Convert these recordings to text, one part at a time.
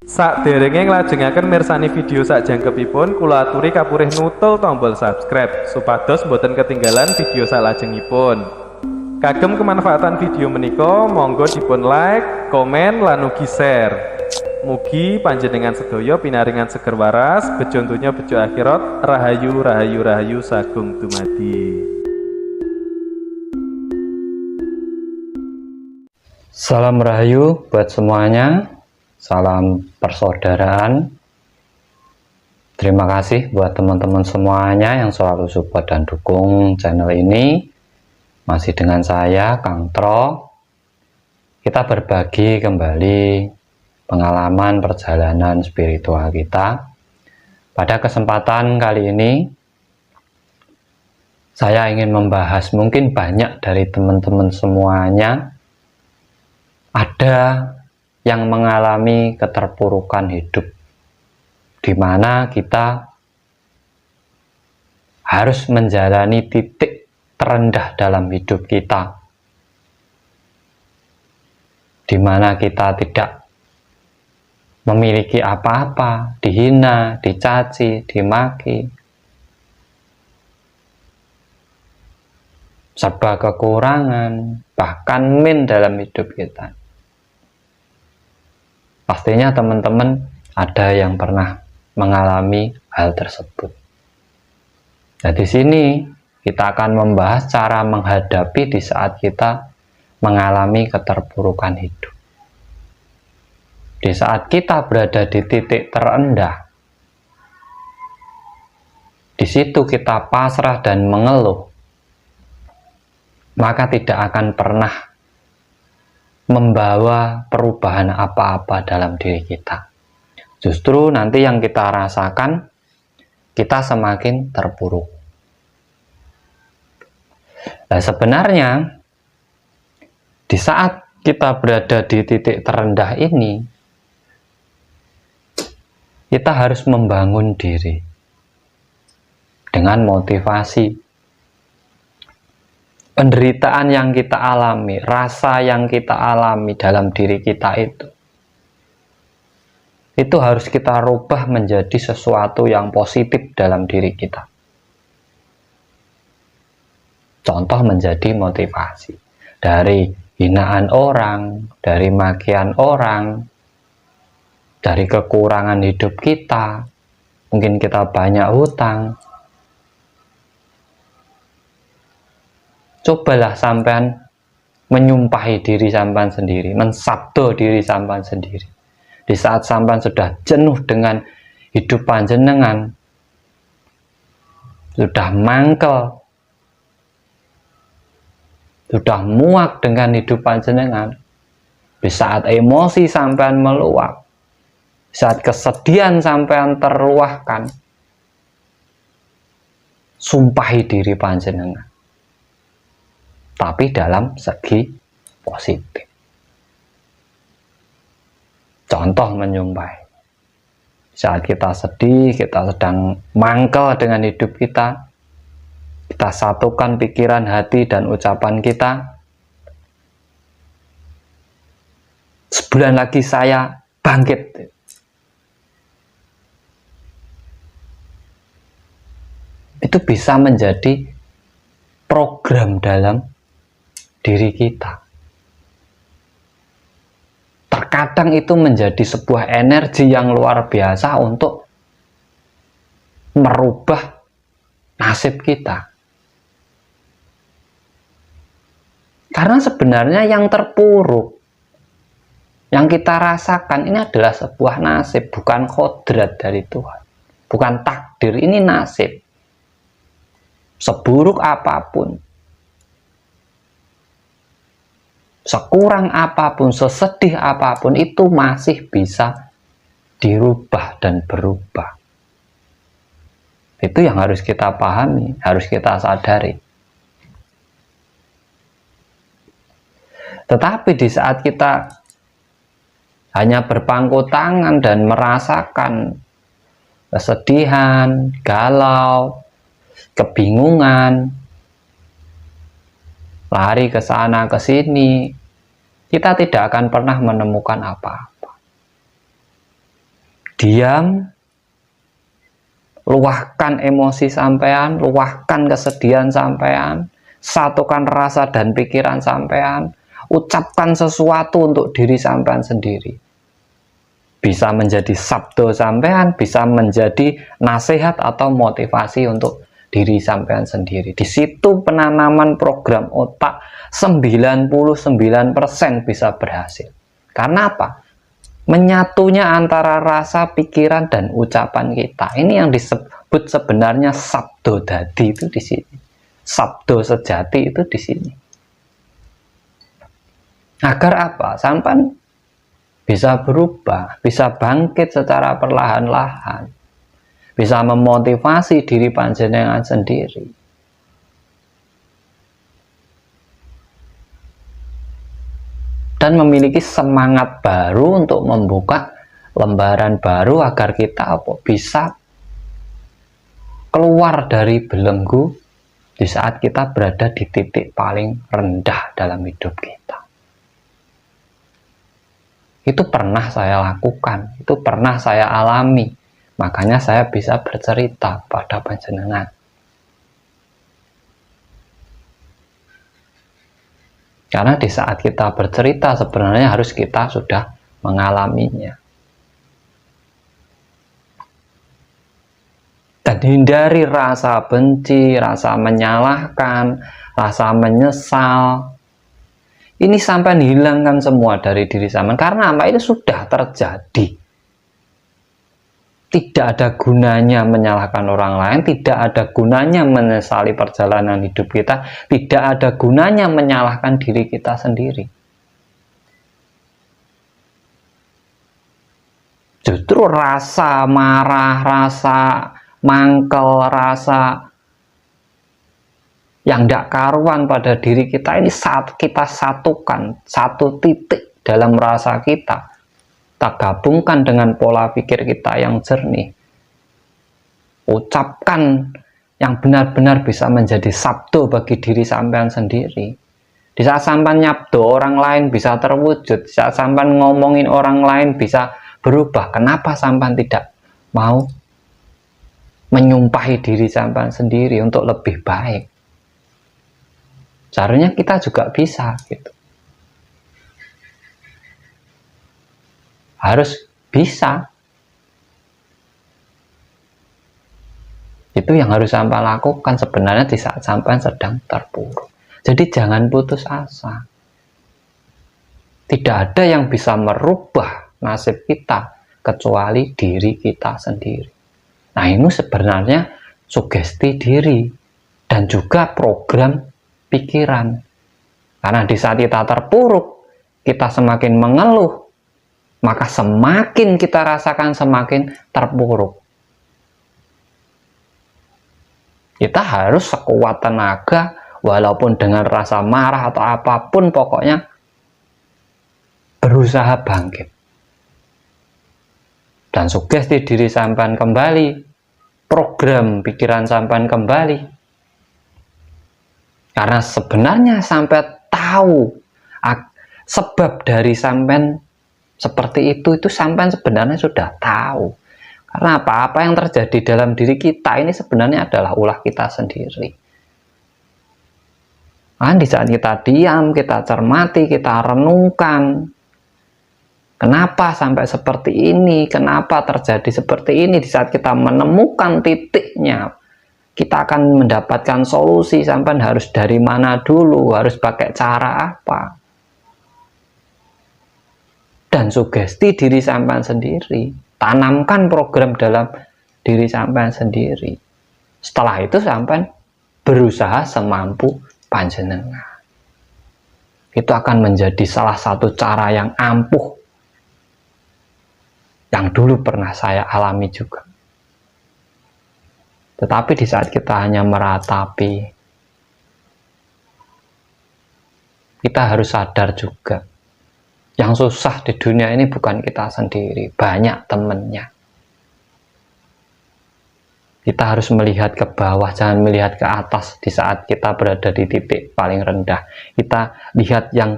Sakderenge nglajengaken mirsani video sakjangkepipun, kula aturi kapurih nutul tombol subscribe supados boten ketinggalan video salajengipun. Kagem kemanfaatan video menika, monggo dipun like, komen, lan ugi share. Mugi panjenengan sedaya pinaringan seger waras, bejo donya bejo akhirat, rahayu rahayu rahayu sagung dumadi. Salam rahayu buat semuanya, salam persaudaraan. Terima kasih buat teman-teman semuanya yang selalu support dan dukung channel ini. Masih dengan saya, Kang Tro. Kita berbagi kembali pengalaman perjalanan spiritual kita. Pada kesempatan kali ini, saya ingin membahas, mungkin banyak dari teman-teman semuanya ada yang mengalami keterpurukan hidup, di mana kita harus menjalani titik terendah dalam hidup kita, di mana kita tidak memiliki apa-apa, dihina, dicaci, dimaki, serba kekurangan, bahkan dalam hidup kita. Pastinya teman-teman ada yang pernah mengalami hal tersebut. Nah, di sini kita akan membahas cara menghadapi di saat kita mengalami keterpurukan hidup. Di saat kita berada di titik terendah, di situ kita pasrah dan mengeluh, maka tidak akan pernah membawa perubahan apa-apa dalam diri kita. Justru nanti yang kita rasakan, kita semakin terpuruk. Nah, sebenarnya di saat kita berada di titik terendah ini, kita harus membangun diri dengan motivasi. Penderitaan yang kita alami, rasa yang kita alami dalam diri kita itu harus kita rubah menjadi sesuatu yang positif dalam diri kita. Contoh menjadi motivasi. Dari hinaan orang, dari makian orang, dari kekurangan hidup kita, mungkin kita banyak hutang. Cobalah sampean menyumpahi diri sampean sendiri, mensabdo diri sampean sendiri. Di saat sampean sudah jenuh dengan hidup panjenengan, sudah mangkel, sudah muak dengan hidup panjenengan, di saat emosi sampean meluap, saat kesedihan sampean terluahkan, sumpahi diri panjenengan. Tapi dalam segi positif. Contoh menyumpahi. Saat kita sedih, kita sedang mangkel dengan hidup kita, kita satukan pikiran, hati, dan ucapan kita. Sebulan lagi saya bangkit. Itu bisa menjadi program dalam diri kita. Terkadang itu menjadi sebuah energi yang luar biasa untuk merubah nasib kita. Karena sebenarnya yang terpuruk, yang kita rasakan ini adalah sebuah nasib, bukan kodrat dari Tuhan, bukan takdir, ini nasib. Seburuk apapun, sekurang apapun, sesedih apapun, itu masih bisa dirubah dan berubah. Itu yang harus kita pahami, harus kita sadari. Tetapi di saat kita hanya berpangku tangan dan merasakan kesedihan, galau, kebingungan, lari ke sana ke sini, kita tidak akan pernah menemukan apa-apa. diam, luahkan emosi sampean, luahkan kesedihan sampean, satukan rasa dan pikiran sampean, ucapkan sesuatu untuk diri sampean sendiri. Bisa menjadi sabdo sampean, bisa menjadi nasihat atau motivasi untuk diri sampean sendiri. Di situ penanaman program otak 99% bisa berhasil. Karena apa? Menyatunya antara rasa, pikiran, dan ucapan kita. Ini yang disebut sebenarnya sabdo dadi itu di sini. Sabdo sejati itu di sini. Agar apa? Sampan bisa berubah, bisa bangkit secara perlahan-lahan, bisa memotivasi diri panjenengan sendiri. Dan memiliki semangat baru untuk membuka lembaran baru agar kita bisa keluar dari belenggu di saat kita berada di titik paling rendah dalam hidup kita. Itu pernah saya lakukan, itu pernah saya alami, makanya saya bisa bercerita pada panjenengan. Karena di saat kita bercerita sebenarnya harus kita sudah mengalaminya. Dan hindari rasa benci, rasa menyalahkan, rasa menyesal. Ini sampai hilangkan semua dari diri sampean. Karena apa? Itu sudah terjadi. Tidak ada gunanya menyalahkan orang lain, tidak ada gunanya menyesali perjalanan hidup kita, tidak ada gunanya menyalahkan diri kita sendiri. Justru rasa marah, rasa mangkel, rasa yang tidak karuan pada diri kita ini saat kita satukan satu titik dalam rasa kita gabungkan dengan pola pikir kita yang jernih, ucapkan yang benar-benar bisa menjadi sabdo bagi diri sampean sendiri. Di saat sampean nyabdo orang lain bisa terwujud, di saat sampean ngomongin orang lain bisa berubah. Kenapa sampean tidak mau menyumpahi diri sampean sendiri untuk lebih baik? Seharusnya kita juga bisa gitu. Harus bisa. Itu yang harus sampai lakukan sebenarnya di saat sampai sedang terpuruk. Jadi jangan putus asa. Tidak ada yang bisa merubah nasib kita kecuali diri kita sendiri. Nah, ini sebenarnya sugesti diri dan juga program pikiran. Karena di saat kita terpuruk, kita semakin mengeluh, maka semakin kita rasakan semakin terpuruk. Kita harus sekuat tenaga, walaupun dengan rasa marah atau apapun, pokoknya berusaha bangkit. Dan sugesti diri sampean kembali, program pikiran sampean kembali. Karena sebenarnya sampai tahu sebab dari sampean seperti itu sampean sebenarnya sudah tahu. Karena apa yang terjadi dalam diri kita ini sebenarnya adalah ulah kita sendiri. Di saat kita diam, kita cermati, kita renungkan, kenapa sampai seperti ini, kenapa terjadi seperti ini, di saat kita menemukan titiknya, kita akan mendapatkan solusi. Sampean harus dari mana dulu, harus pakai cara apa. Dan sugesti diri sampean sendiri, tanamkan program dalam diri sampean sendiri. Setelah itu sampean berusaha semampu panjenengan. Itu akan menjadi salah satu cara yang ampuh yang dulu pernah saya alami juga. Tetapi di saat kita hanya meratapi, kita harus sadar juga, yang susah di dunia ini bukan kita sendiri, banyak temennya. Kita harus melihat ke bawah, jangan melihat ke atas di saat kita berada di titik paling rendah. Kita lihat yang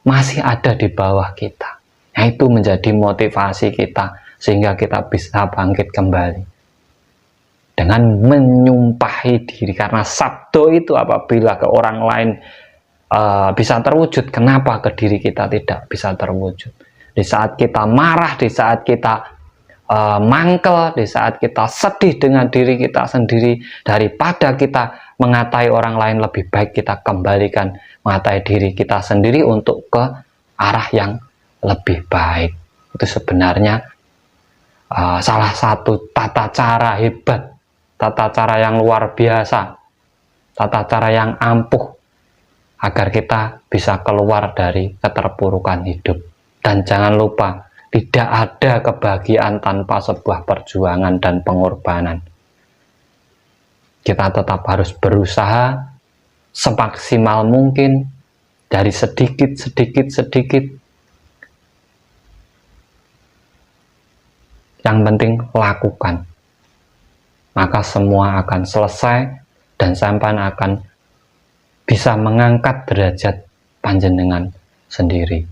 masih ada di bawah kita. Nah, itu menjadi motivasi kita sehingga kita bisa bangkit kembali dengan menyumpahi diri. Karena sabdo itu apabila ke orang lain bisa terwujud, kenapa ke diri kita tidak bisa terwujud? Di saat kita marah, di saat kita mangkel, di saat kita sedih dengan diri kita sendiri, daripada kita mengatai orang lain, lebih baik kita kembalikan mengatai diri kita sendiri untuk ke arah yang lebih baik. Itu sebenarnya salah satu tata cara hebat, tata cara yang luar biasa, tata cara yang ampuh agar kita bisa keluar dari keterpurukan hidup. Dan jangan lupa, tidak ada kebahagiaan tanpa sebuah perjuangan dan pengorbanan. Kita tetap harus berusaha semaksimal mungkin, dari sedikit. Yang penting lakukan. Maka semua akan selesai dan sampai akan bisa mengangkat derajat panjenengan sendiri.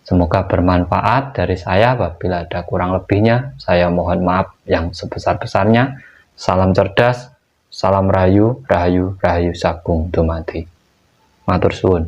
Semoga bermanfaat dari saya. Apabila ada kurang lebihnya, saya mohon maaf yang sebesar-besarnya. Salam cerdas, salam rahayu, rahayu sagung dumadi. Matur suwun.